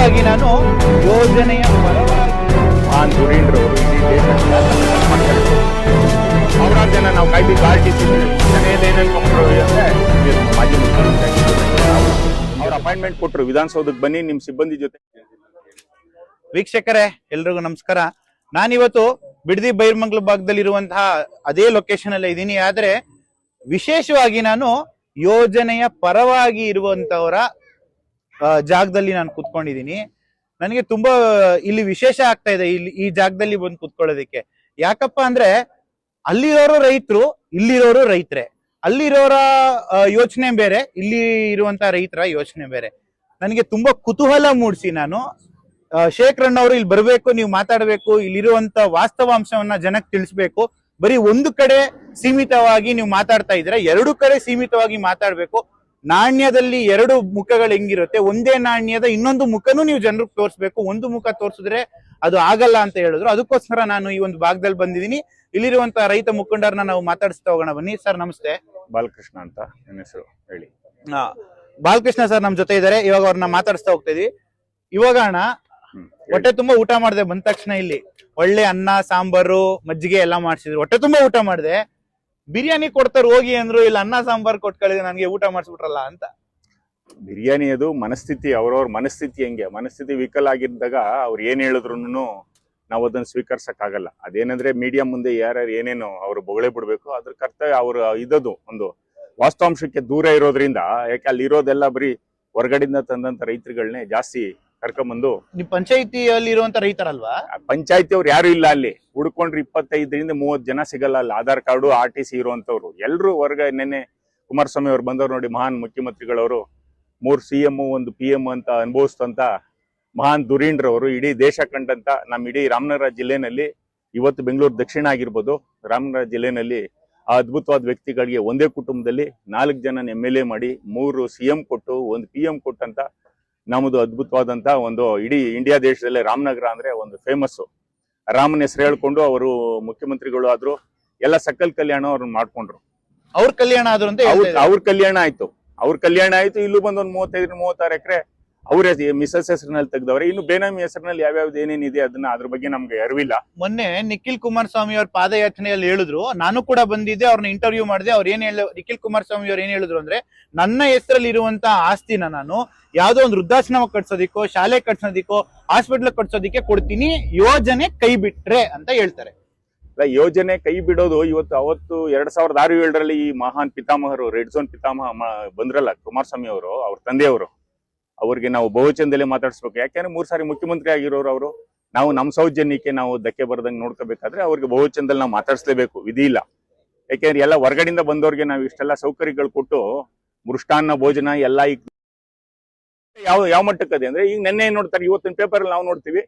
ವಿಶೇಷವಾಗಿ ನಾನು ಯೋಜನೆಯ ಪರವಾಗಿ ದುರೀಂದ್ರ ಅವರು ಇಡೀ ಸಾವಿರಾರು ಜನ ನಾವು ಕಾಯ್ದು ಗಾರ್ಡಿಸಿದ್ವಿ. ಮಾಜಿ ಮುಖ್ಯಮಂತ್ರಿ ಅವ್ರ ಅಪಾಯಿಂಟ್ಮೆಂಟ್ ಕೊಟ್ಟರು, ವಿಧಾನಸೌಧಕ್ಕೆ ಬನ್ನಿ ನಿಮ್ ಸಿಬ್ಬಂದಿ ಜೊತೆ. ವೀಕ್ಷಕರೇ ಎಲ್ರಿಗೂ ನಮಸ್ಕಾರ. ನಾನಿವತ್ತು ಬಿಡದಿ ಬೈರ್ಮಂಗ್ಲ ಭಾಗದಲ್ಲಿರುವಂತಹ ಅದೇ ಲೊಕೇಶನ್ ಅಲ್ಲೇ ಇದ್ದೀನಿ. ಆದ್ರೆ ವಿಶೇಷವಾಗಿ ನಾನು ಯೋಜನೆಯ ಪರವಾಗಿ ಇರುವಂತವರ ಜಾಗದಲ್ಲಿ ನಾನು ಕುತ್ಕೊಂಡಿದ್ದೀನಿ. ನನಗೆ ತುಂಬಾ ಇಲ್ಲಿ ವಿಶೇಷ ಆಗ್ತಾ ಇದೆ ಈ ಜಾಗದಲ್ಲಿ ಬಂದು ಕುತ್ಕೊಳ್ಳೋದಕ್ಕೆ. ಯಾಕಪ್ಪ ಅಂದ್ರೆ ಅಲ್ಲಿರೋರು ರೈತರು, ಇಲ್ಲಿರೋರು ರೈತರೇ. ಅಲ್ಲಿರೋರ ಯೋಚನೆ ಬೇರೆ, ಇಲ್ಲಿ ಇರುವಂತ ರೈತರ ಯೋಚನೆ ಬೇರೆ. ನನಗೆ ತುಂಬಾ ಕುತೂಹಲ ಮೂಡಿಸಿ ನಾನು ಶೇಖರಣ್ಣ ಅವರು ಇಲ್ಲಿ ಬರ್ಬೇಕು, ನೀವು ಮಾತಾಡ್ಬೇಕು, ಇಲ್ಲಿರುವಂತ ವಾಸ್ತವಾಂಶವನ್ನ ಜನಕ್ಕೆ ತಿಳಿಸ್ಬೇಕು. ಬರೀ ಒಂದು ಕಡೆ ಸೀಮಿತವಾಗಿ ನೀವು ಮಾತಾಡ್ತಾ ಇದ್ರೆ, ಎರಡು ಕಡೆ ಸೀಮಿತವಾಗಿ ಮಾತಾಡ್ಬೇಕು. ನಾಣ್ಯದಲ್ಲಿ ಎರಡು ಮುಖಗಳು ಹೆಂಗಿರುತ್ತೆ, ಒಂದೇ ನಾಣ್ಯದ ಇನ್ನೊಂದು ಮುಖನೂ ನೀವು ಜನರಿಗೆ ತೋರಿಸ್ಬೇಕು. ಒಂದು ಮುಖ ತೋರಿಸಿದ್ರೆ ಅದು ಆಗಲ್ಲ ಅಂತ ಹೇಳಿದ್ರು. ಅದಕ್ಕೋಸ್ಕರ ನಾನು ಈ ಒಂದು ಭಾಗದಲ್ಲಿ ಬಂದಿದ್ದೀನಿ. ಇಲ್ಲಿರುವಂತ ರೈತ ಮುಖಂಡರನ್ನ ನಾವು ಮಾತಾಡಿಸ್ತಾ ಹೋಗೋಣ. ಬನ್ನಿ ಸರ್. ನಮಸ್ತೆ. ಬಾಲಕೃಷ್ಣ ಅಂತ ನನ್ನ ಹೆಸರು. ಹೇಳಿ. ಬಾಲಕೃಷ್ಣ ಸರ್ ನಮ್ ಜೊತೆ ಇದಾರೆ. ಇವಾಗ ಅವ್ರನ್ನ ಮಾತಾಡಿಸ್ತಾ ಹೋಗ್ತಾ ಇದೀವಿ. ಇವಾಗ ಅಣ್ಣ, ಹೊಟ್ಟೆ ತುಂಬಾ ಊಟ ಮಾಡಿದೆ ಬಂದ ತಕ್ಷಣ. ಇಲ್ಲಿ ಒಳ್ಳೆ ಅನ್ನ ಸಾಂಬಾರು ಮಜ್ಜಿಗೆ ಎಲ್ಲಾ ಮಾಡ್ಸಿದ್ರು, ಹೊಟ್ಟೆ ತುಂಬಾ ಊಟ ಮಾಡಿದೆ. ಬಿರಿಯಾನಿ ಕೊಡ್ತಾರ ಹೋಗಿ ಅಂದ್ರು, ಇಲ್ಲ ಅನ್ನ ಸಾಂಬಾರ್ ಕೊಟ್ಕೊಳ್ಳಿ ನನಗೆ ಊಟ ಮಾಡಿಸ್ಬಿಟ್ರಲ್ಲ ಅಂತ. ಬಿರಿಯಾನಿ ಅದು ಮನಸ್ಥಿತಿ, ಅವ್ರವ್ರ ಮನಸ್ಥಿತಿ ಹೆಂಗೆ, ಮನಸ್ಥಿತಿ ವಿಕಲ್ ಆಗಿದ್ದಾಗ ಅವ್ರು ಏನ್ ಹೇಳಿದ್ರು ನಾವು ಅದನ್ನ ಸ್ವೀಕರಿಸಕ್ ಆಗಲ್ಲ. ಅದೇನಂದ್ರೆ ಮೀಡಿಯಾ ಮುಂದೆ ಯಾರ್ಯಾರು ಏನೇನು ಅವ್ರು ಬೊಗಳೆ ಬಿಡ್ಬೇಕು, ಅದ್ರ ಕರ್ತವ್ಯ ಅವ್ರು ಇದದು ಒಂದು ವಾಸ್ತವಾಂಶಕ್ಕೆ ದೂರ ಇರೋದ್ರಿಂದ. ಯಾಕೆ ಅಲ್ಲಿ ಇರೋದೆಲ್ಲ ಬರೀ ಹೊರಗಡೆಯಿಂದ ತಂದಂತ ರೈತರುಗಳನ್ನೇ ಜಾಸ್ತಿ ಕರ್ಕೊಂಬಂದು. ನೀವು ಪಂಚಾಯತಿಯಲ್ಲಿ ಇರುವಂತ ರೈತರಲ್ವಾ? ಪಂಚಾಯತಿ ಅವ್ರು ಯಾರು ಇಲ್ಲ ಅಲ್ಲಿ. ಹುಡ್ಕೊಂಡ್ರೆ 25-30 ಜನ ಸಿಗಲ್ಲ ಅಲ್ಲಿ. ಆಧಾರ್ ಕಾರ್ಡು RTC ಇರುವಂತವ್ರು ಎಲ್ರು ಹೊರಗ. ನೆನ್ನೆ ಕುಮಾರಸ್ವಾಮಿ ಅವ್ರು ಬಂದವ್ರು ನೋಡಿ, ಮಹಾನ್ ಮುಖ್ಯಮಂತ್ರಿಗಳವರು 3 CM 1 PM ಅಂತ ಅನುಭವಿಸ್ತಂತ ಮಹಾನ್ ದುರೀಂದ್ರ ಅವರು ಇಡೀ ದೇಶ ಕಂಡಂತ ನಮ್ಮ ಇಡೀ ರಾಮನಗರ ಜಿಲ್ಲೆನಲ್ಲಿ, ಇವತ್ತು ಬೆಂಗಳೂರು ದಕ್ಷಿಣ ಆಗಿರ್ಬೋದು, ರಾಮನಗರ ಜಿಲ್ಲೆನಲ್ಲಿ ಆ ಅದ್ಭುತವಾದ ವ್ಯಕ್ತಿಗಳಿಗೆ ಒಂದೇ ಕುಟುಂಬದಲ್ಲಿ 4 ಜನ MLA ಮಾಡಿ 3 CM ಕೊಟ್ಟು 1 PM ಕೊಟ್ಟಂತ ನಮ್ಮದು ಅದ್ಭುತವಾದಂತ ಒಂದು ಇಡೀ ಇಂಡಿಯಾ ದೇಶದಲ್ಲೇ ರಾಮನಗರ ಅಂದ್ರೆ ಒಂದು ಫೇಮಸ್. ರಾಮನ ಹೆಸರು ಹೇಳ್ಕೊಂಡು ಅವರು ಮುಖ್ಯಮಂತ್ರಿಗಳು ಆದ್ರು. ಎಲ್ಲ ಸಕಲ್ ಕಲ್ಯಾಣ ಅವ್ರನ್ನ ಮಾಡ್ಕೊಂಡ್ರು. ಅವ್ರ ಕಲ್ಯಾಣ ಆದ್ರು ಅಂತ ಅವ್ರ ಕಲ್ಯಾಣ ಆಯ್ತು. ಇಲ್ಲೂ ಬಂದ್ ಒಂದು 35-36 ಎಕರೆ ಅವ್ರ ಮಿಸಸ್ ಹೆಸರಿನಲ್ಲಿ ತೆಗ್ದವ್ರೆ. ಇನ್ನು ಬೇನಾಮಿ ಹೆಸರಿನಲ್ಲಿ ಯಾವ್ಯಾವ್ದು ಏನೇನಿದೆ ಅದನ್ನ ಅದ್ರ ಬಗ್ಗೆ ನಮ್ಗೆ ಅರಿವಿಲ್ಲ. ಮೊನ್ನೆ ನಿಖಿಲ್ ಕುಮಾರಸ್ವಾಮಿ ಅವ್ರ ಪಾದಯಾತ್ರೆಯಲ್ಲಿ ಹೇಳಿದ್ರು, ನಾನು ಕೂಡ ಬಂದಿದ್ದೆ, ಅವ್ರನ್ನ ಇಂಟರ್ವ್ಯೂ ಮಾಡಿದೆ. ಅವ್ರು ನಿಖಿಲ್ ಕುಮಾರಸ್ವಾಮಿ ಅವ್ರು ಏನ್ ಹೇಳಿದ್ರು ಅಂದ್ರೆ, ನನ್ನ ಹೆಸರಲ್ಲಿ ಇರುವಂತ ಆಸ್ತಿನ ನಾನು ಯಾವ್ದೋ ಒಂದು ವೃದ್ಧಾಶ್ರಮ ಕಟ್ಸೋದಿಕ್ಕೋ, ಶಾಲೆ ಕಟ್ಸೋದಿಕ್ಕೋ, ಹಾಸ್ಪಿಟ್ಲ್ ಕಟ್ಸೋದಿಕ್ಕೆ ಕೊಡ್ತೀನಿ, ಯೋಜನೆ ಕೈ ಬಿಟ್ರೆ ಅಂತ ಹೇಳ್ತಾರೆ. ಯೋಜನೆ ಕೈ ಬಿಡೋದು ಅವತ್ತು 2006-7ರಲ್ಲಿ ಈ ಮಹಾನ್ ಪಿತಾಮಹರು, ರೆಡ್ ಝೋನ್ ಪಿತಾಮಹ ಬಂದ್ರಲ್ಲ ಕುಮಾರಸ್ವಾಮಿ ಅವರು, ಅವ್ರ ತಂದೆಯವರು, ಅವ್ರಿಗೆ ನಾವು ಬಹುವಚನದಲ್ಲೇ ಮಾತಾಡಿಸ್ಬೇಕು. ಯಾಕೆಂದ್ರೆ 3 ಸಾರಿ ಮುಖ್ಯಮಂತ್ರಿ ಆಗಿರೋರು ಅವರು. ನಾವು ನಮ್ಮ ಸೌಜನ್ಯಕ್ಕೆ ನಾವು ಧಕ್ಕೆ ಬರದಂಗೆ ನೋಡ್ಕೋಬೇಕಾದ್ರೆ ಅವ್ರಿಗೆ ಬಹುವಚನದಲ್ಲಿ ನಾವು ಮಾತಾಡಿಸ್ಲೇಬೇಕು, ವಿಧಿ ಇಲ್ಲ. ಯಾಕೆಂದ್ರೆ ಎಲ್ಲ ಹೊರಗಡೆಯಿಂದ ಬಂದವ್ರಿಗೆ ನಾವು ಇಷ್ಟೆಲ್ಲ ಸೌಕರ್ಯಗಳು ಕೊಟ್ಟು ಮೃಷ್ಟಾನ್ನ ಭೋಜನ ಎಲ್ಲ ಈಗ ಯಾವ ಮಟ್ಟಕ್ಕದೆ ಅಂದ್ರೆ, ಈಗ ನೆನ್ನೆ ನೋಡ್ತಾರೆ, ಇವತ್ತಿನ ಪೇಪರ್ ಅಲ್ಲಿ ನಾವು ನೋಡ್ತೀವಿ,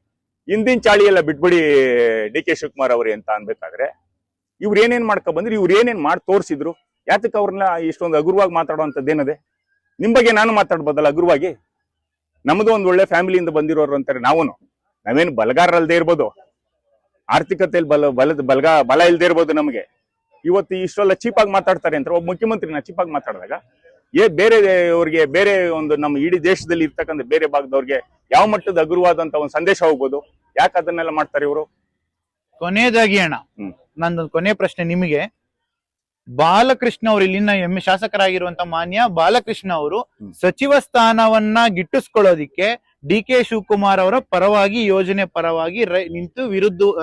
ಹಿಂದಿನ ಚಾಳಿ ಎಲ್ಲ ಬಿಟ್ಬಿಡಿ DK ಶಿವಕುಮಾರ್ ಅವ್ರಿ ಅಂತ ಅನ್ಬೇಕಾದ್ರೆ, ಇವ್ರು ಏನೇನ್ ಮಾಡ್ಕೊ ಬಂದ್ರಿ, ಇವ್ರು ಏನೇನ್ ಮಾಡಿ ತೋರಿಸಿದ್ರು, ಯಾತಕ್ಕೆ ಅವ್ರನ್ನ ಇಷ್ಟೊಂದು ಹಗುರವಾಗಿ ಮಾತಾಡುವಂತದ್ದೇನದೆ? ನಿಮ್ ಬಗ್ಗೆ ನಾನು ಮಾತಾಡ್ಬೋದಲ್ಲ ಹಗುರವಾಗಿ? ನಮ್ದು ಒಂದು ಒಳ್ಳೆ ಫ್ಯಾಮಿಲಿಯಿಂದ ಬಂದಿರೋರು ಅಂತಾರೆ. ನಾವೇನು ಬಲಗಾರರಲ್ದೇ ಇರ್ಬೋದು, ಆರ್ಥಿಕತೆಯಲ್ಲಿ ಬಲ ಇಲ್ದೇ ಇರ್ಬೋದು. ನಮಗೆ ಇವತ್ತು ಇಷ್ಟೆಲ್ಲ ಚೀಪಾಗಿ ಮಾತಾಡ್ತಾರೆ ಅಂತ ಒಬ್ಬ ಮುಖ್ಯಮಂತ್ರಿನ ಚೀಪಾಗಿ ಮಾತಾಡಿದಾಗ ಬೇರೆ ಅವ್ರಿಗೆ, ಬೇರೆ ಒಂದು ನಮ್ಮ ಇಡೀ ದೇಶದಲ್ಲಿ ಇರ್ತಕ್ಕಂಥ ಬೇರೆ ಭಾಗದವ್ರಿಗೆ ಯಾವ ಮಟ್ಟದ ಹಗುರವಾದಂತ ಒಂದು ಸಂದೇಶ ಹೋಗ್ಬೋದು? ಯಾಕೆ ಅದನ್ನೆಲ್ಲ ಮಾಡ್ತಾರೆ ಇವರು? ಕೊನೆಯದಾಗಿ ಅಣ್ಣ, ನಂದೊಂದು ಕೊನೆ ಪ್ರಶ್ನೆ ನಿಮಗೆ. ಬಾಲಕೃಷ್ಣ ಅವರು, ಇಲ್ಲಿನ ಶಾಸಕರಾಗಿರುವಂತ ಮಾನ್ಯ ಬಾಲಕೃಷ್ಣ ಅವರು ಸಚಿವ ಸ್ಥಾನವನ್ನ ಗಿಟ್ಟಿಸ್ಕೊಳ್ಳೋದಿಕ್ಕೆ DK ಶಿವಕುಮಾರ್ ಅವರ ಪರವಾಗಿ, ಯೋಜನೆ ಪರವಾಗಿ ನಿಂತು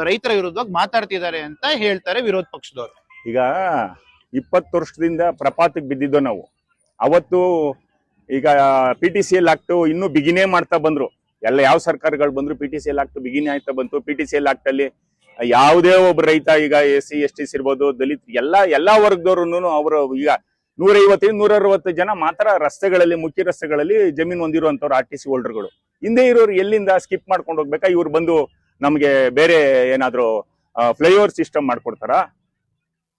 ರೈತರ ವಿರುದ್ಧವಾಗಿ ಮಾತಾಡ್ತಿದ್ದಾರೆ ಅಂತ ಹೇಳ್ತಾರೆ ವಿರೋಧ ಪಕ್ಷದವರು. ಈಗ 20 ವರ್ಷದಿಂದ ಪ್ರಪಾತಕ್ಕೆ ಬಿದ್ದಿದ್ದೋ ನಾವು. ಅವತ್ತು ಈಗ PTCL ಆಕ್ಟ್ ಇನ್ನೂ ಬಿಗಿನೇ ಮಾಡ್ತಾ ಬಂದ್ರು. ಎಲ್ಲ ಯಾವ ಸರ್ಕಾರಗಳು ಬಂದ್ರು PTCL ಆಕ್ಟ್ ಬಿಗಿನೇ ಆಯ್ತಾ ಬಂತು. PTCL ಆಕ್ಟ್ ಅಲ್ಲಿ ಯಾವುದೇ ಒಬ್ಬ ರೈತ, ಈಗ SC STs ಇರ್ಬೋದು, ದಲಿತ್ ಎಲ್ಲಾ ವರ್ಗದವ್ರು ಅವರು ಈಗ 150-160 ಜನ ಮಾತ್ರ ರಸ್ತೆಗಳಲ್ಲಿ, ಮುಖ್ಯ ರಸ್ತೆಗಳಲ್ಲಿ ಜಮೀನು ಹೊಂದಿರುವಂತವ್ರು RTC ಹೋಲ್ಡರ್ಗಳು. ಹಿಂದೆ ಇರೋರು ಎಲ್ಲಿಂದ ಸ್ಕಿಪ್ ಮಾಡ್ಕೊಂಡು ಹೋಗ್ಬೇಕಾ? ಇವ್ರು ಬಂದು ನಮ್ಗೆ ಬೇರೆ ಏನಾದ್ರು ಫ್ಲೈಓವರ್ ಸಿಸ್ಟಮ್ ಮಾಡ್ಕೊಡ್ತಾರ?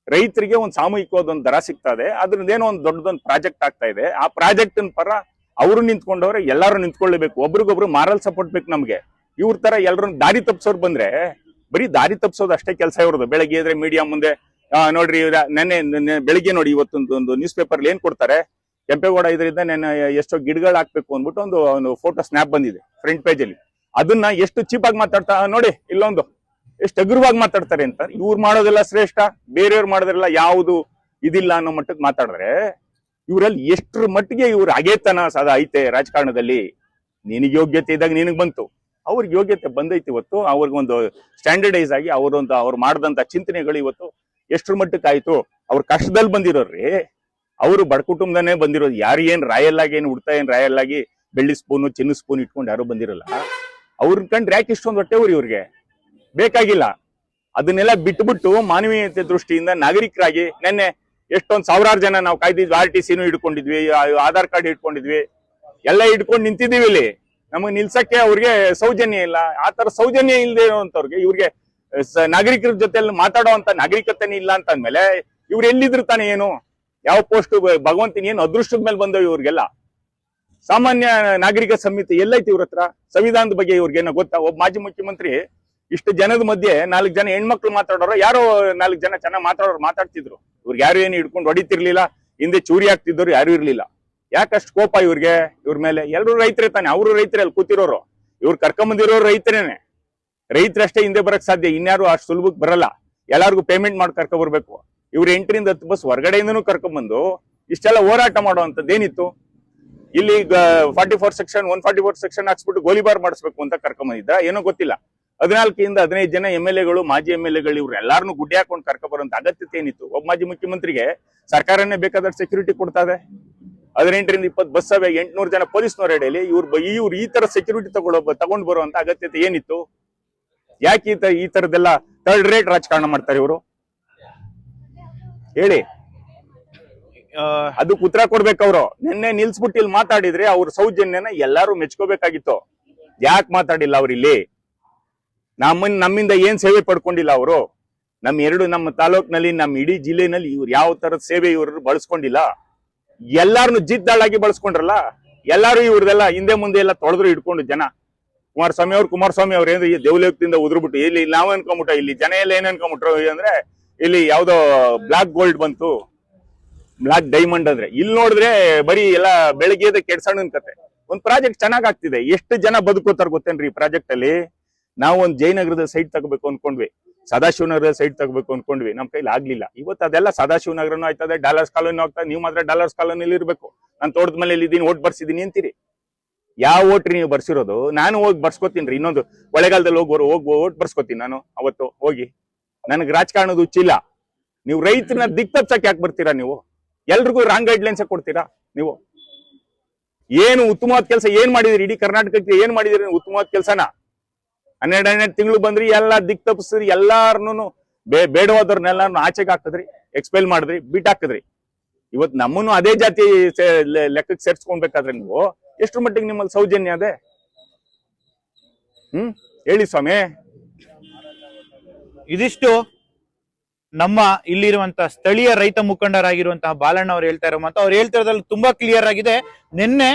ರೈತರಿಗೆ ಒಂದು ಸಾಮೂಹಿಕವಾದ ಒಂದು ದರ ಸಿಗ್ತಾ ಇದೆ, ಅದ್ರದ್ದೇನೋ ಒಂದು ದೊಡ್ಡದೊಂದು ಪ್ರಾಜೆಕ್ಟ್ ಆಗ್ತಾ ಇದೆ. ಆ ಪ್ರಾಜೆಕ್ಟ್ ಪರ ಅವರು ನಿಂತ್ಕೊಂಡವ್ರೆ, ಎಲ್ಲಾರು ನಿಂತ್ಕೊಳ್ಳೇಬೇಕು. ಒಬ್ರಿಗೊಬ್ರು ಮಾರಲ್ ಸಪೋರ್ಟ್ ಬೇಕು ನಮ್ಗೆ. ಇವ್ರ ತರ ಎಲ್ಲರನ್ನ ದಾರಿ ತಪ್ಪಿಸೋರು ಬಂದ್ರೆ ಬರೀ ದಾರಿ ತಪ್ಪಿಸೋದು ಅಷ್ಟೇ ಕೆಲಸ ಇವ್ರದ್ದು. ಬೆಳಗ್ಗೆ ಎದ್ರೆ ಮೀಡಿಯಾ ಮುಂದೆ ನೋಡ್ರಿ, ನೆನ್ನೆ ಬೆಳಿಗ್ಗೆ ನೋಡಿ, ಇವತ್ತೊಂದು ನ್ಯೂಸ್ ಪೇಪರ್ ಏನ್ ಕೊಡ್ತಾರೆ, ಕೆಂಪೇಗೌಡ ಇದರಿಂದ ನಾನು ಎಷ್ಟೋ ಗಿಡಗಳು ಹಾಕ್ಬೇಕು ಅಂದ್ಬಿಟ್ಟು ಒಂದು ಫೋಟೋ ಸ್ನ್ಯಾಪ್ ಬಂದಿದೆ ಫ್ರಂಟ್ ಪೇಜ್ ಅಲ್ಲಿ. ಅದನ್ನ ಎಷ್ಟು ಚೀಪ್ ಆಗಿ ಮಾತಾಡ್ತಾ ನೋಡಿ, ಇಲ್ಲೊಂದು ಎಷ್ಟು ಹಗುರವಾಗಿ ಮಾತಾಡ್ತಾರೆ ಅಂತ. ಇವ್ರು ಮಾಡೋದೆಲ್ಲ ಶ್ರೇಷ್ಠ, ಬೇರೆಯವ್ರು ಮಾಡೋದ್ರೆಲ್ಲ ಯಾವುದು ಇದಿಲ್ಲ ಅನ್ನೋ ಮಟ್ಟಕ್ಕೆ ಮಾತಾಡಿದ್ರೆ ಇವರಲ್ಲಿ ಎಷ್ಟ್ರ ಮಟ್ಟಿಗೆ ಇವ್ರು ಅಗೇತನ ಸದಾ ಐತೆ ರಾಜಕಾರಣದಲ್ಲಿ. ನಿನಗೆ ಯೋಗ್ಯತೆ ಇದ್ದಾಗ ನಿನಗ್ ಬಂತು, ಅವ್ರಿಗೆ ಯೋಗ್ಯತೆ ಬಂದೈತಿ. ಇವತ್ತು ಅವ್ರಿಗೊಂದು ಸ್ಟ್ಯಾಂಡರ್ಡೈಸ್ ಆಗಿ ಅವ್ರು ಮಾಡಿದಂತ ಚಿಂತನೆಗಳು ಇವತ್ತು ಎಷ್ಟ್ರ ಮಟ್ಟಕ್ಕೆ ಆಯ್ತು. ಅವ್ರ ಕಷ್ಟದಲ್ಲಿ ಬಂದಿರೋರ್ರಿ, ಅವರು ಬಡ ಕುಟುಂಬದನೇ ಬಂದಿರೋದು. ಯಾರು ಏನ್ ರಾಯಲ್ ಆಗಿ ಏನ್ ಹುಡ್ತಾ ಏನ್ ರಾಯಲ್ ಆಗಿ ಬೆಳ್ಳಿ ಸ್ಪೂನು ಚಿನ್ನ ಸ್ಪೂನ್ ಇಟ್ಕೊಂಡು ಯಾರು ಬಂದಿರಲ್ಲ. ಅವ್ರನ್ನ ಕಂಡ್ರೆ ಯಾಕೆ ಇಷ್ಟೊಂದು ಹೊಟ್ಟೆ ಊರಿ ಇವ್ರಿಗೆ ಬೇಕಾಗಿಲ್ಲ. ಅದನ್ನೆಲ್ಲ ಬಿಟ್ಬಿಟ್ಟು ಮಾನವೀಯತೆ ದೃಷ್ಟಿಯಿಂದ ನಾಗರಿಕರಾಗಿ ನೆನ್ನೆ ಎಷ್ಟೊಂದ್ ಸಾವಿರಾರು ಜನ ನಾವು ಕಾಯ್ದಿದ್ವಿ. RTCನೂ ಇಟ್ಕೊಂಡಿದ್ವಿ, ಆಧಾರ್ ಕಾರ್ಡ್ ಇಟ್ಕೊಂಡಿದ್ವಿ, ಎಲ್ಲ ಇಟ್ಕೊಂಡು ನಿಂತಿದ್ದೀವಿ. ಇಲ್ಲಿ ನಮಗ್ ನಿಲ್ಸಕ್ಕೆ ಅವ್ರಿಗೆ ಸೌಜನ್ಯ ಇಲ್ಲ. ಆತರ ಸೌಜನ್ಯ ಇಲ್ಲದೆ ಇರುವಂತವ್ರಿಗೆ ಇವ್ರಿಗೆ ನಾಗರಿಕರ ಜೊತೆ ಮಾತಾಡೋ ಅಂತ ನಾಗರಿಕತೆನೇ ಇಲ್ಲ ಅಂತ ಅಂದ್ಮೇಲೆ ಇವ್ರು ಎಲ್ಲಿದ್ರು ತಾನೆ ಏನು, ಯಾವ ಪೋಸ್ಟ್ ಭಗವಂತನ ಏನು ಅದೃಷ್ಟದ ಮೇಲೆ ಬಂದವು ಇವ್ರಿಗೆಲ್ಲ. ಸಾಮಾನ್ಯ ನಾಗರಿಕ ಸಮಿತಿ ಎಲ್ಲೈತಿ ಇವ್ರ ಹತ್ರ? ಸಂವಿಧಾನದ ಬಗ್ಗೆ ಇವ್ರಿಗೇನೋ ಗೊತ್ತಾ? ಒಬ್ಬ ಮಾಜಿ ಮುಖ್ಯಮಂತ್ರಿ ಇಷ್ಟು ಜನದ ಮಧ್ಯೆ 4 ಜನ ಹೆಣ್ಮಕ್ಳು ಮಾತಾಡೋರು, ಯಾರೋ 4 ಜನ ಚೆನ್ನಾಗಿ ಮಾತಾಡ್ತಿದ್ರು. ಇವ್ರಿಗೆ ಯಾರು ಏನು ಹಿಡ್ಕೊಂಡು ಹೊಡಿತಿರ್ಲಿಲ್ಲ, ಹಿಂದೆ ಚೂರಿ ಆಗ್ತಿದ್ದವ್ರು ಯಾರು ಇರ್ಲಿಲ್ಲ. ಯಾಕಷ್ಟು ಕೋಪ ಇವ್ರಿಗೆ ಇವ್ರ ಮೇಲೆ? ಎಲ್ರು ರೈತರೇ ತಾನೆ, ಅವರು ರೈತರೇ ಅಲ್ಲಿ ಕೂತಿರೋರು, ಇವ್ರು ಕರ್ಕೊಂಬಂದಿರೋರು ರೈತರೇನೆ. ರೈತರಷ್ಟೇ ಹಿಂದೆ ಬರಕ್ ಸಾಧ್ಯ, ಇನ್ಯಾರು ಅಷ್ಟು ಸುಲಭಕ್ಕೆ ಬರಲ್ಲ. ಎಲ್ಲಾರ್ಗು ಪೇಮೆಂಟ್ ಮಾಡಿ ಕರ್ಕೊ ಬರ್ಬೇಕು. ಇವ್ರು 8 ರಿಂದ 10 ಬಸ್ ಹೊರಗಡೆಯಿಂದನೂ ಕರ್ಕೊಂಡ್ಬಂದು ಇಷ್ಟೆಲ್ಲ ಹೋರಾಟ ಮಾಡುವಂತದ್ದೇನಿತ್ತು? ಇಲ್ಲಿ 144 ಸೆಕ್ಷನ್ ಹಾಕ್ಸ್ಬಿಟ್ಟು ಗೋಲಿಬಾರ್ ಮಾಡಿಸ್ಬೇಕು ಅಂತ ಕರ್ಕೊಂಬಂದಿದ್ದ, ಏನೋ ಗೊತ್ತಿಲ್ಲ. 14 ರಿಂದ 15 ಜನ MLA ಗಳು, ಮಾಜಿ MLA ಗಳು, ಇವ್ರು ಎಲ್ಲಾರನ್ನು ಗುಡ್ಡೆ ಹಾಕೊಂಡು ಕರ್ಕೊ ಬರುವಂತ ಅಗತ್ಯತೆ ಏನಿತ್ತು? ಒಬ್ಬ ಮಾಜಿ ಮುಖ್ಯಮಂತ್ರಿಗೆ ಸರ್ಕಾರನೇ ಬೇಕಾದಷ್ಟು ಸೆಕ್ಯೂರಿಟಿ ಕೊಡ್ತಾ ಇದೆ. 18 ರಿಂದ 20 ಬಸ್ ಅವೆ, 800 ಜನ ಪೊಲೀಸ್ನವ್ರ ಎಡೆಯಲ್ಲಿ ಇವ್ರು ಈ ತರ ಸೆಕ್ಯೂರಿಟಿ ತಗೊಂಡು ಬರುವಂತ ಅಗತ್ಯತೆ ಏನಿತ್ತು? ಯಾಕೆ ಈ ತರದೆಲ್ಲ ಥರ್ಡ್ ರೇಟ್ ರಾಜಕಾರಣ ಮಾಡ್ತಾರೆ ಇವರು? ಹೇಳಿ, ಅದಕ್ಕೆ ಉತ್ತರ ಕೊಡ್ಬೇಕು ಅವರು. ನಿನ್ನೆ ನಿಲ್ಸ್ಬಿಟ್ಟು ಇಲ್ಲಿ ಮಾತಾಡಿದ್ರೆ ಅವ್ರ ಸೌಜನ್ಯನ ಎಲ್ಲಾರು ಮೆಚ್ಕೋಬೇಕಾಗಿತ್ತು. ಯಾಕೆ ಮಾತಾಡಿಲ್ಲ ಅವ್ರು? ಇಲ್ಲಿ ನಮ್ಮಿಂದ ಏನ್ ಸೇವೆ ಪಡ್ಕೊಂಡಿಲ್ಲ ಅವರು. ನಮ್ಮ ತಾಲೂಕಿನಲ್ಲಿ, ನಮ್ಮ ಇಡೀ ಜಿಲ್ಲೆನಲ್ಲಿ ಇವ್ರು ಯಾವ ತರದ ಸೇವೆ ಇವ್ರು ಬಳಸ್ಕೊಂಡಿಲ್ಲ. ಎಲ್ಲಾರನ್ನು ಜಿದ್ದಾಳಾಗಿ ಬಳಸ್ಕೊಂಡ್ರಲ್ಲ. ಎಲ್ಲಾರು ಇವ್ರದೆಲ್ಲ ಹಿಂದೆ ಮುಂದೆ ಎಲ್ಲ ತೊಳೆದ್ರು ಇಟ್ಕೊಂಡು ಜನ. ಕುಮಾರಸ್ವಾಮಿ ಅವ್ರು ಏನ್ರಿ ದೇವಲೋಕದಿಂದ ಉದ್ರುಬಿಟ್ಟು ಇಲ್ಲಿ ನಾವ್ ಅನ್ಕೊಂಬಿಟ್ಟ, ಇಲ್ಲಿ ಜನ ಎಲ್ಲ ಏನ್ ಅನ್ಕೊಂಬಿಟ್ರು ಅಂದ್ರೆ ಇಲ್ಲಿ ಯಾವ್ದೋ ಬ್ಲಾಕ್ ಗೋಲ್ಡ್ ಬಂತು, ಬ್ಲಾಕ್ ಡೈಮಂಡ್ ಅಂದ್ರೆ. ಇಲ್ಲಿ ನೋಡಿದ್ರೆ ಬರೀ ಎಲ್ಲ ಬೆಳಗ್ಗೆ ಕೆಡ್ಸಣ್ಣನ್ ಕತೆ. ಒಂದ್ ಪ್ರಾಜೆಕ್ಟ್ ಚೆನ್ನಾಗ್ ಆಗ್ತಿದೆ, ಎಷ್ಟು ಜನ ಬದುಕೋತಾರ ಗೊತ್ತೇನ್ರಿ ಈ ಪ್ರಾಜೆಕ್ಟ್ ಅಲ್ಲಿ? ನಾವು ಒಂದ್ ಜಯನಗರದ ಸೈಟ್ ತಗೋಬೇಕು ಅನ್ಕೊಂಡ್ವಿ, ಸದಾಶಿವನಗರದ ಸೈಟ್ ತಗೋಬೇಕು ಅನ್ಕೊಂಡ್ವಿ, ನಮ್ ಕೈಲಿ ಆಗ್ಲಿಲ್ಲ. ಇವತ್ತು ಅದೆಲ್ಲ ಸದಾಶಿವನಗರನು ಆಯ್ತದೆ, ಡಾಲರ್ಸ್ ಕಾಲೋನಿ ಆಗ್ತದೆ. ನೀವು ಮಾತ್ರ ಡಾಲರ್ಸ್ ಕಾಲೋನಿಲಿ ಇರ್ಬೇಕು. ನಾನು ತೋಟದ ಮೇಲೆ ಇದ್ದೀನಿ, ಓಟ್ ಬರ್ಸಿದೀನಿ ಅಂತೀರಿ. ಯಾವ ಓಟ್ರಿ ನೀವು ಬರ್ಸಿರೋದು? ನಾನು ಹೋಗಿ ಬರ್ಸ್ಕೊತೀನಿ. ಇನ್ನೊಂದು ಒಳೆಗಾಲದಲ್ಲಿ ಹೋಗಿ ಓಟ್ ಬರ್ಸ್ಕೊತೀನಿ ನಾನು. ಅವತ್ತು ಹೋಗಿ ನನಗೆ ರಾಜಕಾರಣದ ಹುಚ್ಚಿಲ್ಲ. ನೀವು ರೈತನ ದಿಕ್ತಪ್ಸಕ್ ಯಾಕೆ ಬರ್ತೀರಾ ನೀವು? ಎಲ್ರಿಗೂ ರಾಂಗ್ ಗೈಡ್ಲೈನ್ಸ್ ಕೊಡ್ತೀರಾ ನೀವು? ಏನು ಉತ್ತಮವಾದ ಕೆಲಸ ಏನ್ ಮಾಡಿದಿರಿ? ಇಡೀ ಕರ್ನಾಟಕಕ್ಕೆ ಏನ್ ಮಾಡಿದಿರಿ ಉತ್ತಮವಾದ ಕೆಲಸನ? 12 ತಿಂಗಳು ಬಂದ್ರಿ, ಎಲ್ಲ ದಿಕ್ ತಪ್ಪಿಸ್ರಿ, ಎಲ್ಲಾರನು ಬೇಡವಾದವ್ರನ್ನೆಲ್ಲಾರು ಆಚೆಗೆ ಹಾಕಿದ್ರಿ, ಎಕ್ಸ್ಪೆಲ್ ಮಾಡಿದ್ರಿ, ಬಿಟ್ ಹಾಕಿದ್ರಿ. ಇವತ್ತು ನಮ್ಮನ್ನು ಅದೇ ಜಾತಿ ಲೆಕ್ಕಕ್ಕೆ ಸೇರ್ಸ್ಕೊಳ್ಬೇಕಾದ್ರೆ ನೀವು ಎಷ್ಟು ಮಟ್ಟಿಗೆ ನಿಮ್ಮಲ್ಲಿ ಸೌಜನ್ಯ ಅದೇ? ಹೇಳಿ ಸ್ವಾಮಿ. ಇದಿಷ್ಟು ನಮ್ಮ ಇಲ್ಲಿರುವಂತಹ ಸ್ಥಳೀಯ ರೈತ ಮುಖಂಡರಾಗಿರುವಂತಹ ಬಾಲಣ್ಣ ಅವ್ರು ಹೇಳ್ತಾ ಇರೋ ಮಾತು. ಅವ್ರು ಹೇಳ್ತಿರೋದ್ರಲ್ಲಿ ತುಂಬಾ ಕ್ಲಿಯರ್ ಆಗಿದೆ. ನಿನ್ನೆ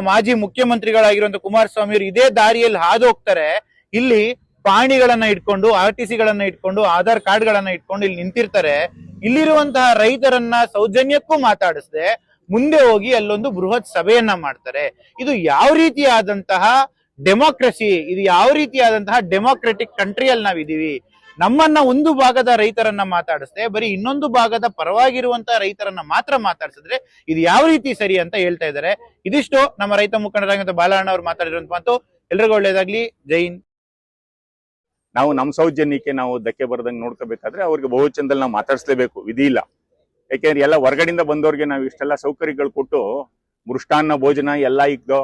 ಮಾಜಿ ಮುಖ್ಯಮಂತ್ರಿಗಳಾಗಿರುವಂತಹ ಕುಮಾರಸ್ವಾಮಿ ಅವರು ಇದೇ ದಾರಿಯಲ್ಲಿ ಹಾದು ಹೋಗ್ತಾರೆ. ಇಲ್ಲಿ ಪಾಣಿಗಳನ್ನ ಇಟ್ಕೊಂಡು, RTC ಗಳನ್ನ ಇಟ್ಕೊಂಡು, ಆಧಾರ್ ಕಾರ್ಡ್ ಗಳನ್ನ ಇಟ್ಕೊಂಡು ಇಲ್ಲಿ ನಿಂತಿರ್ತಾರೆ. ಇಲ್ಲಿರುವಂತಹ ರೈತರನ್ನ ಸೌಜನ್ಯಕ್ಕೂ ಮಾತಾಡಿಸದೆ ಮುಂದೆ ಹೋಗಿ ಅಲ್ಲೊಂದು ಬೃಹತ್ ಸಭೆಯನ್ನ ಮಾಡ್ತಾರೆ. ಇದು ಯಾವ ರೀತಿಯಾದಂತಹ ಡೆಮೋಕ್ರಸಿ? ಇದು ಯಾವ ರೀತಿಯಾದಂತಹ ಡೆಮೋಕ್ರೆಟಿಕ್ ಕಂಟ್ರಿಯಲ್ಲಿ ನಾವಿದೀವಿ? ನಮ್ಮನ್ನ ಒಂದು ಭಾಗದ ರೈತರನ್ನ ಮಾತಾಡಿಸ್ದೆ ಬರೀ ಇನ್ನೊಂದು ಭಾಗದ ಪರವಾಗಿರುವಂತಹ ರೈತರನ್ನ ಮಾತ್ರ ಮಾತಾಡ್ಸಿದ್ರೆ ಇದು ಯಾವ ರೀತಿ ಸರಿ ಅಂತ ಹೇಳ್ತಾ ಇದ್ದಾರೆ. ಇದಿಷ್ಟು ನಮ್ಮ ರೈತ ಮುಖಂಡರಾಗಿರುವಂತಹ ಬಾಲಣ್ಣ ಅವ್ರು ಮಾತಾಡಿರುವಂತ ಮಾತು. ಎಲ್ರಿಗೂ ಒಳ್ಳೇದಾಗ್ಲಿ. ಜೈ ಹಿಂದ್. ನಾವು ನಮ್ಮ ಸೌಜನ್ಯಕ್ಕೆ ನಾವು ಧಕ್ಕೆ ಬರದಂಗೆ ನೋಡ್ಕೋಬೇಕಾದ್ರೆ ಅವ್ರಿಗೆ ಬಹುಚಂದಲ್ಲಿ ನಾವು ಮಾತಾಡಿಸ್ಲೇಬೇಕು, ವಿಧಿ ಇಲ್ಲ. ಯಾಕೆಂದ್ರೆ ಎಲ್ಲ ಹೊರಗಡೆಯಿಂದ ಬಂದವ್ರಿಗೆ ನಾವು ಇಷ್ಟೆಲ್ಲ ಸೌಕರ್ಯಗಳು ಕೊಟ್ಟು ಮೃಷ್ಟಾನ್ನ ಭೋಜನ ಎಲ್ಲ ಇಕ್ದೋ,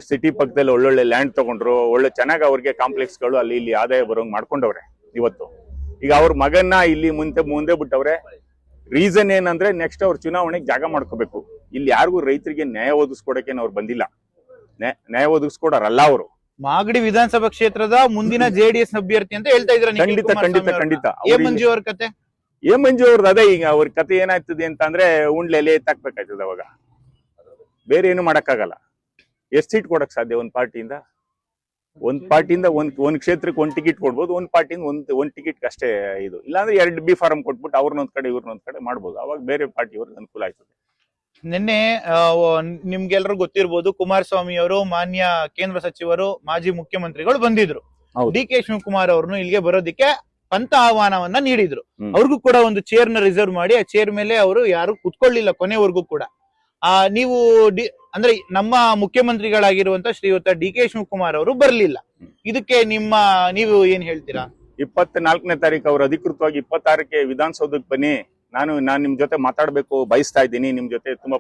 ಸಿಟಿ ಪಕ್ಕದಲ್ಲಿ ಒಳ್ಳೊಳ್ಳೆ ಲ್ಯಾಂಡ್ ತಗೊಂಡ್ರು, ಒಳ್ಳೆ ಚೆನ್ನಾಗಿ ಅವ್ರಿಗೆ ಕಾಂಪ್ಲೆಕ್ಸ್ಗಳು ಅಲ್ಲಿ ಇಲ್ಲಿ ಆದಾಯ ಬರೋಂಗ್ ಮಾಡ್ಕೊಂಡವ್ರೆ. ಇವತ್ತು ಈಗ ಅವ್ರ ಮಗನ್ನ ಇಲ್ಲಿ ಮುಂದೆ ಬಿಟ್ಟವ್ರೆ. ರೀಸನ್ ಏನಂದ್ರೆ ನೆಕ್ಸ್ಟ್ ಅವ್ರ ಚುನಾವಣೆಗೆ ಜಾಗ ಮಾಡ್ಕೋಬೇಕು. ಇಲ್ಲಿ ಯಾರಿಗೂ ರೈತರಿಗೆ ನ್ಯಾಯ ಒದಗಿಸ್ಕೊಡಕ್ಕೆ ಅವ್ರು ಬಂದಿಲ್ಲ, ನ್ಯಾಯ ಒದಗಿಸ್ಕೊಡಾರಲ್ಲ ಅವರು. ಮಾಗಡಿ ವಿಧಾನಸಭಾ ಕ್ಷೇತ್ರದ ಮುಂದಿನ JDS ಅಭ್ಯರ್ಥಿ ಅಂತ ಹೇಳ್ತಾ ಇದ್ರ. ಖಂಡಿತ ಮಂಜು ಅವ್ರ ಕತೆ, ಮಂಜು ಅವ್ರದ್ದು ಅದೇ. ಈಗ ಅವ್ರ ಕತೆ ಏನಾಯ್ತದೆ ಅಂತ ಅಂದ್ರೆ ಉಂಡ್ಲೆಲೆ ಎತ್ತಾಕ್ಬೇಕಾಯ್ತದ. ಅವಾಗ ಬೇರೆ ಏನು ಮಾಡಕ್ಕಾಗಲ್ಲ. ಎಷ್ಟು ಸೀಟ್ ಕೊಡಕ್ ಸಾಧ್ಯ ಒಂದ್ ಪಾರ್ಟಿಯಿಂದ? ಒಂದ್ ಕ್ಷೇತ್ರಕ್ಕೆ 1 ಟಿಕೆಟ್ ಕೊಡ್ಬೋದು, ಒಂದ್ ಪಾರ್ಟಿಯಿಂದ ಒಂದ್ ಟಿಕೆಟ್ ಅಷ್ಟೇ ಇದು. ಇಲ್ಲಾಂದ್ರೆ 2 B ಫಾರ್ಮ್ ಕೊಟ್ಬಿಟ್ಟು ಅವ್ರನ್ನೊಂದ್ ಕಡೆ ಇವ್ರನ್ನೊಂದ್ ಕಡೆ ಮಾಡ್ಬೋದು. ಅವಾಗ ಬೇರೆ ಪಾರ್ಟಿ ಅವ್ರಿಗೆ ಅನುಕೂಲ ಆಯ್ತದೆ. ನಿನ್ನೆ ನಿಮ್ಗೆಲ್ರಿಗೂ ಗೊತ್ತಿರ್ಬೋದು, ಕುಮಾರಸ್ವಾಮಿ ಅವರು ಮಾನ್ಯ ಕೇಂದ್ರ ಸಚಿವರು ಮಾಜಿ ಮುಖ್ಯಮಂತ್ರಿಗಳು ಬಂದಿದ್ರು. ಹೌದು. ಡಿ ಕೆ ಶಿವಕುಮಾರ್ ಅವ್ರನ್ನು ಇಲ್ಲಿಗೆ ಬರೋದಿಕ್ಕೆ ಪಂತ ಆಹ್ವಾನವನ್ನ ನೀಡಿದ್ರು. ಹ್ಮ್. ಅವ್ರಿಗೂ ಕೂಡ ಒಂದು ಚೇರ್ ನ ರಿಸರ್ವ್ ಮಾಡಿ ಆ ಚೇರ್ ಮೇಲೆ ಅವರು ಯಾರು ಕುತ್ಕೊಳ್ಳಿಲ್ಲ ಕೊನೆವರೆಗೂ ಕೂಡ. ನೀವು ಅಂದ್ರೆ ನಮ್ಮ ಮುಖ್ಯಮಂತ್ರಿಗಳಾಗಿರುವಂತ ಶ್ರೀಯುತ ಡಿ ಕೆ ಶಿವಕುಮಾರ್ ಅವರು ಬರ್ಲಿಲ್ಲ. ಇದಕ್ಕೆ ನೀವು ಏನ್ ಹೇಳ್ತೀರಾ? 24ನೇ ತಾರೀಕು ಅವ್ರು ಅಧಿಕೃತವಾಗಿ 26ಕ್ಕೆ ವಿಧಾನಸೌಧಕ್ಕೆ ಬನ್ನಿ, ನಾನು ನಿಮ್ ಜೊತೆ ಮಾತಾಡ್ಬೇಕು ಬಯಸ್ತಾ ಇದ್ದೀನಿ, ನಿಮ್ ಜೊತೆ ತುಂಬಾ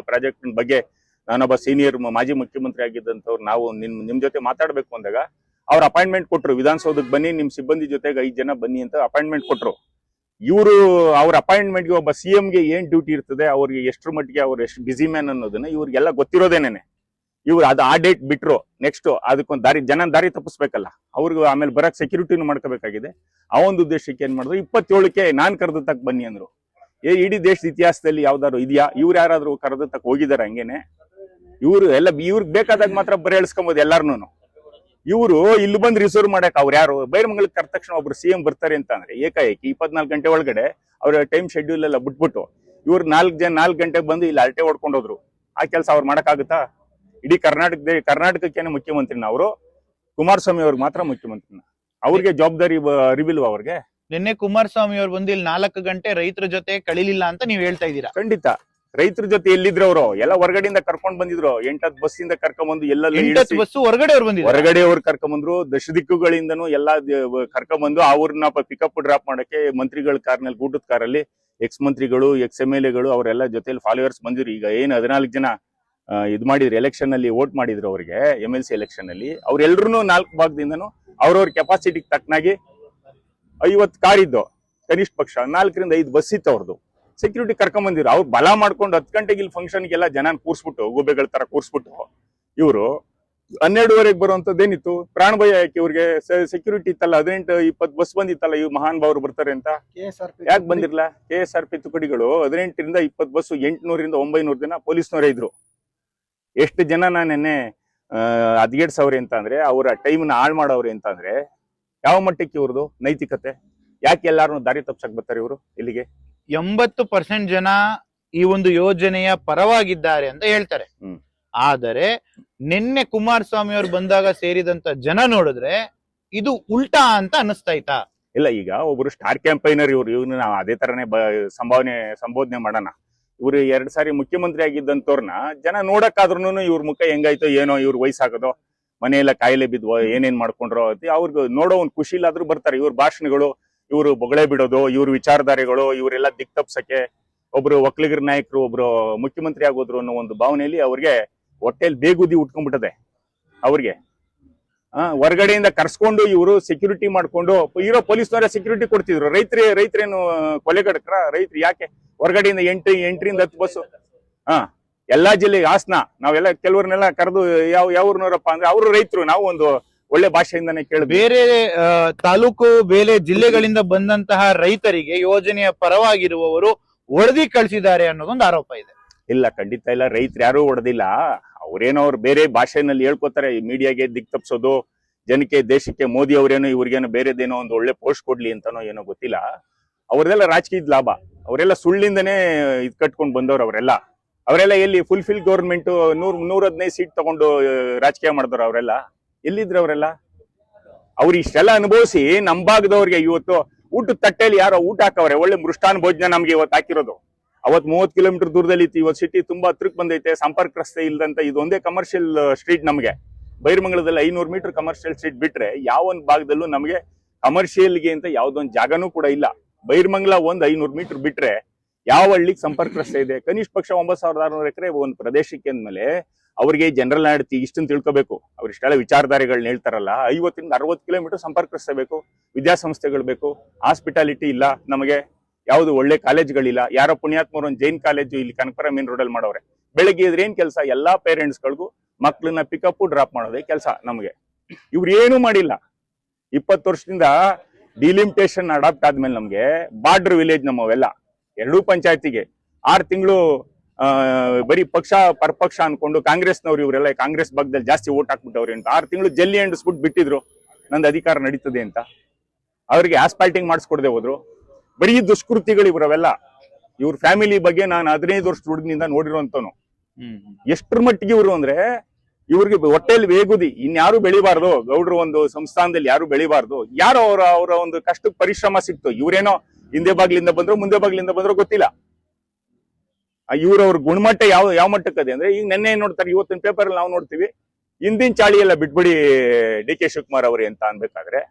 ಪ್ರಾಜೆಕ್ಟ್ ಬಗ್ಗೆ ನಾನೊಬ್ಬ ಸೀನಿಯರ್ ಮಾಜಿ ಮುಖ್ಯಮಂತ್ರಿ ಆಗಿದ್ದಂತವ್ರು ನಾವು ನಿಮ್ ಜೊತೆ ಮಾತಾಡ್ಬೇಕು ಅಂದಾಗ ಅವ್ರ ಅಪಾಯಿಂಟ್ಮೆಂಟ್ ಕೊಟ್ರು. ವಿಧಾನಸೌಧಕ್ಕೆ ಬನ್ನಿ, ನಿಮ್ ಸಿಬ್ಬಂದಿ ಜೊತೆಗೆ 5 ಜನ ಬನ್ನಿ ಅಂತ ಅಪಾಯಿಂಟ್ಮೆಂಟ್ ಕೊಟ್ರು. ಇವರು ಅವ್ರ ಅಪಾಯಿಂಟ್ಮೆಂಟ್ಗೆ ಒಬ್ಬ CM-ಗೆ ಏನ್ ಡ್ಯೂಟಿ ಇರ್ತದೆ, ಅವ್ರಿಗೆ ಎಷ್ಟ್ರ ಮಟ್ಟಿಗೆ ಅವ್ರು ಎಷ್ಟು ಬಿಸಿ ಮ್ಯಾನ್ ಅನ್ನೋದನ್ನ ಇವ್ರಿಗೆಲ್ಲ ಗೊತ್ತಿರೋದೇನೇನೆ. ಇವ್ರು ಅದು ಆ ಡೇಟ್ ಬಿಟ್ರು, ನೆಕ್ಸ್ಟ್ ಅದಕ್ಕೊಂದು ದಾರಿ ತಪ್ಪಿಸ್ಬೇಕಲ್ಲ, ಅವ್ರಿಗೆ ಆಮೇಲೆ ಬರಕ್ ಸೆಕ್ಯೂರಿಟಿನೂ ಮಾಡ್ಕೋಬೇಕಾಗಿದೆ. ಆ ಒಂದು ಉದ್ದೇಶಕ್ಕೆ ಏನ್ ಮಾಡಿದ್ರು, 27ಕ್ಕೆ ನಾನ್ ಕರೆದತ್ತಕ್ ಬನ್ನಿ ಅಂದ್ರು. ಇಡೀ ದೇಶದ ಇತಿಹಾಸದಲ್ಲಿ ಯಾವ್ದಾದ್ರು ಇದೆಯಾ? ಇವ್ರು ಯಾರಾದ್ರೂ ಕರೆದತ್ತಕ್ ಹೋಗಿದಾರ? ಹಂಗೇನೆ ಇವ್ರಿಗೆ ಬೇಕಾದಾಗ ಮಾತ್ರ ಬರೀ ಹೇಳ್ಸ್ಕೊಬೋದು ಎಲ್ಲಾರ್ನು. ಇವರು ಇಲ್ಲಿ ಬಂದು ರಿಸರ್ವ್ ಮಾಡಕ್ ಅವ್ರು ಯಾರು ಬೈರಮಂಗಲಕ್ಕೆ ಕರೆದ ತಕ್ಷಣ ಒಬ್ರು CM ಬರ್ತಾರೆ ಅಂತ ಅಂದ್ರೆ ಏಕಾಏಕಿ 24 ಗಂಟೆ ಒಳಗಡೆ ಅವ್ರ ಟೈಮ್ ಶೆಡ್ಯೂಲ್ ಎಲ್ಲ ಬಿಟ್ಬಿಟ್ಟು ಇವ್ರು 4 ಗಂಟೆಗೆ ಬಂದು ಇಲ್ಲಿ ಅರಟೆ ಹೊಡ್ಕೊಂಡು ಹೋದ್ರು. ಆ ಕೆಲಸ ಅವ್ರು ಮಾಡಕ್ಕಾಗುತ್ತಾ? ಇಡೀ ಕರ್ನಾಟಕಕ್ಕೇನೆ ಮುಖ್ಯಮಂತ್ರಿನ ಅವರು, ಕುಮಾರಸ್ವಾಮಿ ಅವ್ರಿಗೆ ಮಾತ್ರ ಮುಖ್ಯಮಂತ್ರಿನ. ಅವ್ರಿಗೆ ಜವಾಬ್ದಾರಿ ಅರಿವಿಲ್ವಾ ಅವ್ರಿಗೆ? ನಿನ್ನೆ ಕುಮಾರಸ್ವಾಮಿ ಅವ್ರು ಬಂದು ಇಲ್ಲಿ 4 ಗಂಟೆ ರೈತರ ಜೊತೆ ಕಳಿಲಿಲ್ಲ ಅಂತ ನೀವ್ ಹೇಳ್ತಾ ಇದ್ದೀರಾ? ಖಂಡಿತ. ರೈತರ ಜೊತೆ ಎಲ್ಲಿದ್ರು ಅವರು? ಎಲ್ಲ ಹೊರಗಡೆಯಿಂದ ಕರ್ಕೊಂಡ್ ಬಂದಿದ್ರು. 8 ಬಸ್ಸಿಂದ ಕರ್ಕೊಂಡ್ಬಂದು ಎಲ್ಲೆಲ್ಲ ಬಸ್ ಹೊರಗಡೆ ಅವ್ರು ಬಂದಿದ್ರು. ಹೊರಗಡೆ ಅವ್ರು ಕರ್ಕೊಂಡ್ಬಂದ್ರು. ದಶ ದಿಕ್ಕುಗಳಿಂದನೂ ಎಲ್ಲಾ ಕರ್ಕೊಂಡ್ಬಂದು ಅವ್ರನ್ನ ಪಿಕಪ್ ಡ್ರಾಪ್ ಮಾಡಕ್ಕೆ ಮಂತ್ರಿಗಳ ಕಾರ್ನಲ್ಲಿ, ಊಟದ ಕಾರಲ್ಲಿ ಎಕ್ಸ್ ಮಂತ್ರಿಗಳು, ಎಕ್ಸ್ MLA-ಗಳು ಅವರೆಲ್ಲ ಜೊತೆಲಿ ಫಾಲೋವರ್ಸ್ ಬಂದಿದ್ರು. ಈಗ ಏನ್ 14 ಜನ ಇದ್ ಮಾಡಿದ್ರು, ಎಲೆಕ್ಷನ್ ಅಲ್ಲಿ ವೋಟ್ ಮಾಡಿದ್ರು ಅವ್ರಿಗೆ, MLC ಎಲೆಕ್ಷನ್ ಅಲ್ಲಿ. ಅವ್ರೆಲ್ರು 4 ಭಾಗದಿಂದನು ಅವ್ರವ್ರ ಕೆಪಾಸಿಟಿಗೆ ತಕ್ಕನಾಗಿ 50 ಕಾರ್ ಇದ್ದು, ಕನಿಷ್ಠ ಪಕ್ಷ 4 ರಿಂದ 5 ಬಸ್ ಇತ್ತು ಅವ್ರದ್ದು. ಸೆಕ್ಯೂರಿಟಿ ಕರ್ಕೊಂಡ್ ಬಂದಿದ್ರು. ಅವ್ರು ಬಲ ಮಾಡ್ಕೊಂಡು 10 ಗಂಟೆಗೆ ಇಲ್ಲಿ ಫಂಕ್ಷನ್ಗೆಲ್ಲ ಜನ ಕೂರ್ಸ್ಬಿಟ್ಟು, ಗೂಬೆಗಳ ತರ ಕೂರ್ಸ್ಬಿಟ್ಟು, ಇವರು 12ವರೆಗೆ ಬರುವಂತದ್ದೇನಿತ್ತು? ಪ್ರಾಣ ಭಯ ಯಾಕೆ ಇವ್ರಿಗೆ? ಸೆಕ್ಯೂರಿಟಿ ಇತ್ತಲ್ಲ, 18-20 ಬಸ್ ಬಂದಿತ್ತಲ್ಲ, ಇವ್ ಮಹಾನ್ ಭಾವರು ಬರ್ತಾರೆ ಅಂತ. ಯಾಕೆ ಬಂದಿರ್ಲ? KSRP ತುಕಡಿಗಳು 18 ರಿಂದ 20 ಬಸ್, 800 ರಿಂದ 900 ಜನ ಪೊಲೀಸ್ನವರೇ ಇದ್ರು. ಎಷ್ಟು ಜನ ನೆನ್ನೆ ಹದ್ಗೆಡ್ಸವ್ರೆ ಅಂತ ಅಂದ್ರೆ, ಅವರ ಟೈಮ್ನ ಹಾಳು ಮಾಡವ್ರೆ ಅಂತ ಅಂದ್ರೆ ಯಾವ ಮಟ್ಟಕ್ಕೆ ಇವ್ರದ್ದು ನೈತಿಕತೆ? ಯಾಕೆ ಎಲ್ಲಾರನ್ನು ದಾರಿ ತಪ್ಸಕ್ ಬರ್ತಾರೆ ಇವರು ಇಲ್ಲಿಗೆ? 80% ಜನ ಈ ಒಂದು ಯೋಜನೆಯ ಪರವಾಗಿದ್ದಾರೆ ಅಂತ ಹೇಳ್ತಾರೆ. ಆದರೆ ನಿನ್ನೆ ಕುಮಾರಸ್ವಾಮಿ ಅವರು ಬಂದಾಗ ಸೇರಿದಂತ ಜನ ನೋಡಿದ್ರೆ ಇದು ಉಲ್ಟಾ ಅಂತ ಅನಿಸ್ತಾಯ್ತಾ? ಇಲ್ಲ, ಈಗ ಒಬ್ರು ಸ್ಟಾರ್ ಕ್ಯಾಂಪೈನರ್ ಇವ್ರನ್ನ ನಾವು ಅದೇ ತರನೇ ಸಂಬೋಧನೆ ಮಾಡೋಣ. ಇವ್ರು 2 ಸಾರಿ ಮುಖ್ಯಮಂತ್ರಿ ಆಗಿದ್ದಂತವ್ರನ್ನ ಜನ ನೋಡಕ್ಕಾದ್ರೂ ಇವ್ರ ಮುಖ ಹೆಂಗಾಯ್ತೋ ಏನೋ, ಇವ್ರ ವಯಸ್ಸಾಗೋದು, ಮನೆಯೆಲ್ಲ ಕಾಯಿಲೆ ಬಿದ್ವು, ಏನೇನ್ ಮಾಡ್ಕೊಂಡ್ರೋ ಅವ್ರಿಗೆ ನೋಡೋ ಒಂದ್ ಖುಷಿ ಇಲ್ಲಾದ್ರೂ ಬರ್ತಾರೆ. ಇವ್ರ ಭಾಷಣಗಳು, ಇವ್ರು ಬೊಗಳೆ ಬಿಡೋದು, ಇವ್ರ ವಿಚಾರಧಾರೆಗಳು, ಇವರೆಲ್ಲ ದಿಕ್ ತಪ್ಸಕ್ಕೆ, ಒಬ್ರು ಒಕ್ಕಲಿಗರ ನಾಯಕರು ಒಬ್ರು ಮುಖ್ಯಮಂತ್ರಿ ಆಗೋದ್ರು ಅನ್ನೋ ಒಂದು ಭಾವನೆಯಲ್ಲಿ ಅವ್ರಿಗೆ ಹೊಟ್ಟೆಲಿ ಬೇಗುದಿ ಉಟ್ಕೊಂಡ್ಬಿಟ್ಟದೆ ಅವ್ರಿಗೆ. ಹೊರಗಡೆಯಿಂದ ಕರ್ಸ್ಕೊಂಡು ಇವರು ಸೆಕ್ಯೂರಿಟಿ ಮಾಡ್ಕೊಂಡು, ಇರೋ ಪೊಲೀಸ್ನವರೇ ಸೆಕ್ಯೂರಿಟಿ ಕೊಡ್ತಿದ್ರು. ರೈತರೇನು ಕೊಲೆಗಡಕ್ರ? ರೈತರು ಯಾಕೆ ಹೊರಗಡೆಯಿಂದ 8 ರಿಂದ 10 ಬಸ್ ಎಲ್ಲಾ ಜಿಲ್ಲೆಗೆ ಹಾಸನ ನಾವೆಲ್ಲ ಕೆಲವ್ರನ್ನೆಲ್ಲ ಕರೆದು ಯಾವ್ರನವರಪ್ಪ ಅಂದ್ರೆ ಅವರು ರೈತರು. ನಾವು ಒಂದು ಒಳ್ಳೆ ಭಾಷೆಯಿಂದಾನೆ ಕೇಳಿ ಬೇರೆ ತಾಲೂಕು ಬೇರೆ ಜಿಲ್ಲೆಗಳಿಂದ ಬಂದಂತಹ ರೈತರಿಗೆ ಯೋಜನೆಯ ಪರವಾಗಿರುವವರು ವರದಿ ಕಳಿಸಿದ್ದಾರೆ ಅನ್ನೋದೊಂದು ಆರೋಪ ಇದೆ. ಇಲ್ಲ, ಖಂಡಿತ ಇಲ್ಲ. ರೈತರು ಯಾರು ಹೊಡೆದಿಲ್ಲ. ಅವ್ರೇನೋ ಅವ್ರು ಬೇರೆ ಭಾಷೆನಲ್ಲಿ ಹೇಳ್ಕೊತಾರೆ, ಮೀಡಿಯಾಗೆ ದಿಕ್ ತಪ್ಸೋದು, ಜನಕ್ಕೆ, ದೇಶಕ್ಕೆ. ಮೋದಿ ಅವ್ರೇನೋ ಇವ್ರಿಗೇನೋ ಬೇರೆದೇನೋ ಒಂದು ಒಳ್ಳೆ ಪೋಸ್ಟ್ ಕೊಡ್ಲಿ ಅಂತಾನೋ ಏನೋ ಗೊತ್ತಿಲ್ಲ. ಅವ್ರದೆಲ್ಲ ರಾಜಕೀಯದ ಲಾಭ. ಅವರೆಲ್ಲ ಸುಳ್ಳಿಂದನೇ ಇದ್ ಕಟ್ಕೊಂಡು ಬಂದವ್ರು. ಅವರೆಲ್ಲ ಎಲ್ಲಿ ಫುಲ್ಫಿಲ್ ಗೌರ್ಮೆಂಟ್ 115 ಸೀಟ್ ತಗೊಂಡು ರಾಜಕೀಯ ಮಾಡಿದವ್ರು? ಅವರೆಲ್ಲ ಎಲ್ಲಿದ್ರು? ಅವರೆಲ್ಲ ಅವ್ರು ಇಷ್ಟೆಲ್ಲ ಅನುಭವಿಸಿ ನಮ್ ಭಾಗದವ್ರಿಗೆ ಇವತ್ತು ಊಟದ ತಟ್ಟೆಯಲ್ಲಿ ಯಾರೋ ಊಟ ಹಾಕವ್ರೆ. ಒಳ್ಳೆ ಮೃಷ್ಟಾನ್ ಭೋಜನ ನಮ್ಗೆ ಇವತ್ತು ಹಾಕಿರೋದು. ಅವತ್ 30 ಕಿಲೋಮೀಟರ್ ದೂರದಲ್ಲಿ ಇತ್ತು, ಇವತ್ತು ಸಿಟಿ ತುಂಬಾ ಹತ್ರಕ್ಕೆ ಬಂದೈತೆ. ಸಂಪರ್ಕ ರಸ್ತೆ ಇಲ್ದಂತ ಇದೊಂದೇ ಕಮರ್ಷಿಯಲ್ ಸ್ಟ್ರೀಟ್ ನಮ್ಗೆ. ಬೈರಮಂಗಲದಲ್ಲಿ 500 ಮೀಟರ್ ಕಮರ್ಷಿಯಲ್ ಸ್ಟ್ರೀಟ್ ಬಿಟ್ರೆ ಯಾವೊಂದ್ ಭಾಗದಲ್ಲೂ ನಮ್ಗೆ ಕಮರ್ಷಿಯಲ್ಗೆ ಅಂತ ಯಾವ್ದೊಂದ್ ಜಾಗನೂ ಕೂಡ ಇಲ್ಲ. ಬೈರಮಂಗಲ 500 ಮೀಟರ್ ಬಿಟ್ರೆ ಯಾವ ಹಳ್ಳಿಗೆ ಸಂಪರ್ಕ ರಸ್ತೆ ಇದೆ? ಕನಿಷ್ಠ ಪಕ್ಷ 9600 ಎಕರೆ ಒಂದು ಪ್ರದೇಶಕ್ಕೆ ಅಂದ್ಮೇಲೆ ಅವ್ರಿಗೆ ಜನರಲ್ ನಾಡ್ತಿ ಇಷ್ಟನ್ನು ತಿಳ್ಕೋಬೇಕು. ಅವ್ರು ಇಷ್ಟೆಲ್ಲ ವಿಚಾರಧಾರೆಗಳನ್ನ ಹೇಳ್ತಾರಲ್ಲ, 50 ರಿಂದ 60 ಕಿಲೋಮೀಟರ್ ಸಂಪರ್ಕ ರಸ್ತೆ ಬೇಕು, ವಿದ್ಯಾಸಂಸ್ಥೆಗಳು ಬೇಕು, ಹಾಸ್ಪಿಟಾಲಿಟಿ ಇಲ್ಲ, ನಮಗೆ ಯಾವ್ದು ಒಳ್ಳೆ ಕಾಲೇಜ್ಗಳಿಲ್ಲ. ಯಾರೋ ಪುಣ್ಯಾತ್ಮರು ಒಂದು ಜೈನ್ ಕಾಲೇಜು ಇಲ್ಲಿ ಕನಕಪುರ ಮೇನ್ ರೋಡಲ್ಲಿ ಮಾಡವ್ರೆ. ಬೆಳಗ್ಗೆ ಇದ್ರೆ ಏನ್ ಕೆಲಸ? ಎಲ್ಲಾ ಪೇರೆಂಟ್ಸ್ಗಳಿಗೂ ಮಕ್ಳನ್ನ ಪಿಕಪ್ ಡ್ರಾಪ್ ಮಾಡೋದೇ ಕೆಲಸ ನಮಗೆ. ಇವ್ರು ಏನು ಮಾಡಿಲ್ಲ. 20 ವರ್ಷದಿಂದ ಡಿಲಿಮಿಟೇಷನ್ ಅಡಾಪ್ಟ್ ಆದ್ಮೇಲೆ ನಮ್ಗೆ ಬಾರ್ಡರ್ ವಿಲೇಜ್ ನಮ್ಮವೆಲ್ಲ 2 ಪಂಚಾಯತಿಗೆ 6 ತಿಂಗಳು ಬರೀ ಪರಪಕ್ಷ ಅನ್ಕೊಂಡು ಕಾಂಗ್ರೆಸ್ನವ್ರು ಇವರೆಲ್ಲ ಕಾಂಗ್ರೆಸ್ ಭಾಗದಲ್ಲಿ ಜಾಸ್ತಿ ಓಟ್ ಹಾಕ್ಬಿಟ್ಟವ್ರಿ ಅಂತ 6 ತಿಂಗಳು ಜಲ್ಲಿ ಅಂಡಿಸ್ಬಿಟ್ಟು ಬಿಟ್ಟಿದ್ರು ನಂದು ಅಧಿಕಾರ ನಡೀತದೆ ಅಂತ. ಅವ್ರಿಗೆ ಆಸ್ಪಾಲ್ಟಿಂಗ್ ಮಾಡಿಸ್ಕೊಡದೆ ಹೋದ್ರು. ಬರೀ ದುಷ್ಕೃತಿಗಳು ಇವರವೆಲ್ಲ. ಇವ್ರ ಫ್ಯಾಮಿಲಿ ಬಗ್ಗೆ ನಾನು 15 ವರ್ಷ ಹುಡುಗನಿಂದ ನೋಡಿರುವಂತವನು. ಎಷ್ಟ್ರ ಮಟ್ಟಿಗೆ ಇವರು ಅಂದ್ರೆ ಇವ್ರಿಗೆ ಹೊಟ್ಟೆಯಲ್ಲಿ ವೇಗುದಿ ಇನ್ಯಾರು ಬೆಳಿಬಾರ್ದು, ಗೌಡ್ರು ಒಂದು ಸಂಸ್ಥಾನದಲ್ಲಿ ಯಾರು ಬೆಳಿಬಾರ್ದು, ಯಾರು ಅವರ ಒಂದು ಕಷ್ಟಕ್ಕೆ ಪರಿಶ್ರಮ ಸಿಕ್ತು. ಇವ್ರೇನೋ ಹಿಂದೆ ಬಾಗ್ಲಿಂದ ಬಂದ್ರು ಮುಂದೆ ಬಾಗ್ಲಿಂದ ಬಂದ್ರು ಗೊತ್ತಿಲ್ಲ. ಇವ್ರವ್ರ ಗುಣಮಟ್ಟ ಯಾವ ಮಟ್ಟಕ್ಕದೆ ಅಂದ್ರೆ ಈಗ ನೆನ್ನೆ ನೋಡ್ತಾರೆ, ಇವತ್ತಿನ ಪೇಪರ್ ಅಲ್ಲಿ ನಾವು ನೋಡ್ತೀವಿ ಹಿಂದಿನ ಚಾಳಿ ಎಲ್ಲ ಬಿಟ್ಬಿಡಿ ಡಿ ಕೆ ಶಿವಕುಮಾರ್ ಅವ್ರೆ ಅಂತ ಅನ್ಬೇಕಾದ್ರೆ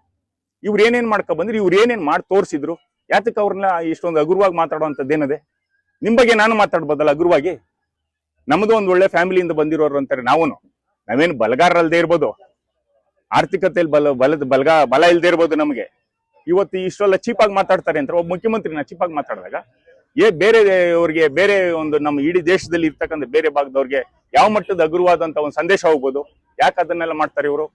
ಇವ್ರು ಏನೇನ್ ಮಾಡ್ಕೊ ಬಂದ್ರು, ಇವ್ರು ಏನೇನ್ ಮಾಡಿ ತೋರಿಸಿದ್ರು, ಯಾತಕ್ಕೆ ಅವ್ರನ್ನ ಇಷ್ಟೊಂದು ಹಗುರವಾಗಿ ಮಾತಾಡುವಂತದ್ದೇನದೆ? ನಿಮ್ ಬಗ್ಗೆ ನಾನು ಮಾತಾಡ್ಬೋದಲ್ಲ ಹಗುರವಾಗಿ? ನಮ್ದು ಒಂದ್ ಒಳ್ಳೆ ಫ್ಯಾಮಿಲಿಯಿಂದ ಬಂದಿರೋರು ಅಂತಾರೆ. ನಾವೇನು ಬಲಗಾರರಲ್ದೇ ಇರ್ಬೋದು, ಆರ್ಥಿಕತೆಯಲ್ಲಿ ಬಲ ಇಲ್ದೇ ಇರ್ಬೋದು ನಮಗೆ. ಇವತ್ತು ಇಷ್ಟೆಲ್ಲ ಚೀಪಾಗಿ ಮಾತಾಡ್ತಾರೆ ಅಂತ ಒಬ್ಬ ಮುಖ್ಯಮಂತ್ರಿನ ಚೀಪಾಗಿ ಮಾತಾಡಿದಾಗ ಬೇರೆಯವ್ರಿಗೆ, ಬೇರೆ ಒಂದು ನಮ್ಮ ಇಡೀ ದೇಶದಲ್ಲಿ ಇರ್ತಕ್ಕಂಥ ಬೇರೆ ಭಾಗದವ್ರಿಗೆ ಯಾವ ಮಟ್ಟದ ಹಗುರವಾದಂತ ಒಂದು ಸಂದೇಶ ಹೋಗ್ಬೋದು? ಯಾಕೆ ಅದನ್ನೆಲ್ಲ ಮಾಡ್ತಾರೆ ಇವರು?